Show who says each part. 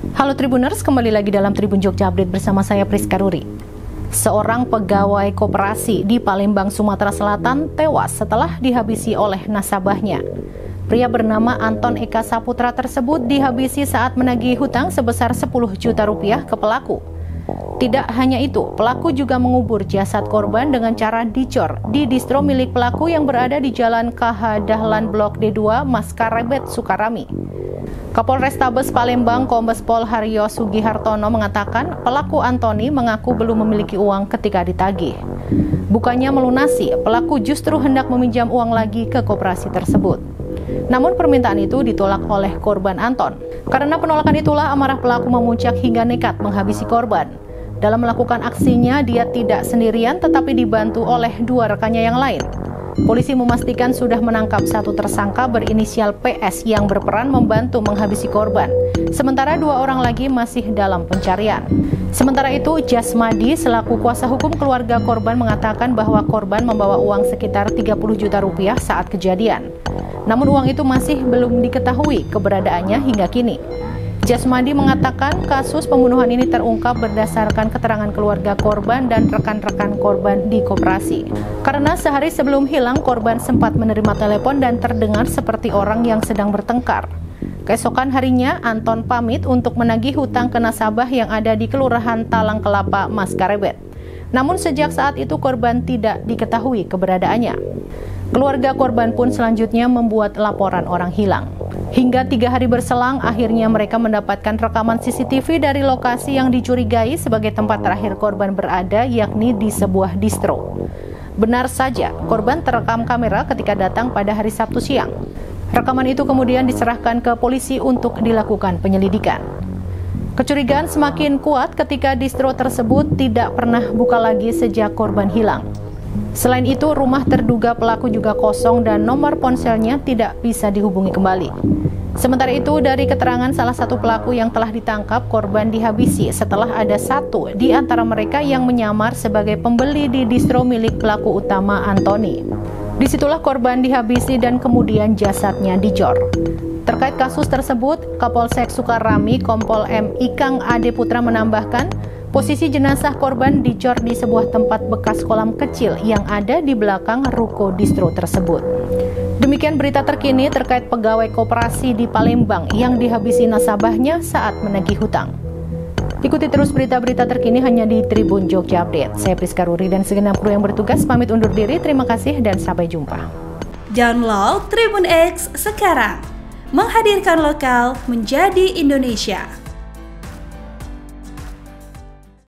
Speaker 1: Halo Tribuners, kembali lagi dalam Tribun Jogja Update bersama saya Priska Ruri. Seorang pegawai koperasi di Palembang, Sumatera Selatan tewas setelah dihabisi oleh nasabahnya. Pria bernama Anton Eka Saputra tersebut dihabisi saat menagih hutang sebesar 10 juta rupiah ke pelaku. Tidak hanya itu, pelaku juga mengubur jasad korban dengan cara dicor di distro milik pelaku yang berada di Jalan KH Dahlan Blok D2, Maskarebet, Sukarami. Kapolrestabes Palembang Kombes Pol Haryo Sugihartono mengatakan pelaku Antoni mengaku belum memiliki uang ketika ditagih. Bukannya melunasi, pelaku justru hendak meminjam uang lagi ke koperasi tersebut. Namun permintaan itu ditolak oleh korban Anton. Karena penolakan itulah amarah pelaku memuncak hingga nekat menghabisi korban. Dalam melakukan aksinya, dia tidak sendirian tetapi dibantu oleh dua rekannya yang lain. Polisi memastikan sudah menangkap satu tersangka berinisial PS yang berperan membantu menghabisi korban. Sementara dua orang lagi masih dalam pencarian. Sementara itu, Jasmadi selaku kuasa hukum keluarga korban mengatakan bahwa korban membawa uang sekitar 30 juta rupiah saat kejadian. Namun uang itu masih belum diketahui keberadaannya hingga kini. Jasmadi mengatakan kasus pembunuhan ini terungkap berdasarkan keterangan keluarga korban dan rekan-rekan korban di koperasi. Karena sehari sebelum hilang, korban sempat menerima telepon dan terdengar seperti orang yang sedang bertengkar. Keesokan harinya, Anton pamit untuk menagih hutang ke nasabah yang ada di Kelurahan Talang Kelapa, Maskarebet. Namun sejak saat itu korban tidak diketahui keberadaannya. Keluarga korban pun selanjutnya membuat laporan orang hilang. Hingga 3 hari berselang, akhirnya mereka mendapatkan rekaman CCTV dari lokasi yang dicurigai sebagai tempat terakhir korban berada, yakni di sebuah distro. Benar saja, korban terekam kamera ketika datang pada hari Sabtu siang. Rekaman itu kemudian diserahkan ke polisi untuk dilakukan penyelidikan. Kecurigaan semakin kuat ketika distro tersebut tidak pernah buka lagi sejak korban hilang. Selain itu, rumah terduga pelaku juga kosong dan nomor ponselnya tidak bisa dihubungi kembali. Sementara itu, dari keterangan salah satu pelaku yang telah ditangkap, korban dihabisi setelah ada satu di antara mereka yang menyamar sebagai pembeli di distro milik pelaku utama Antoni. Disitulah korban dihabisi dan kemudian jasadnya dicor. Terkait kasus tersebut, Kapolsek Sukarami Kompol M. Ikang Ade Putra menambahkan, posisi jenazah korban dicor di sebuah tempat bekas kolam kecil yang ada di belakang ruko distro tersebut. Demikian berita terkini terkait pegawai koperasi di Palembang yang dihabisi nasabahnya saat menagih hutang. Ikuti terus berita-berita terkini hanya di Tribun Jogja Update. Saya Priska Ruri dan segenap kru yang bertugas pamit undur diri. Terima kasih dan sampai jumpa.
Speaker 2: Download Tribun X sekarang. Menghadirkan lokal menjadi Indonesia.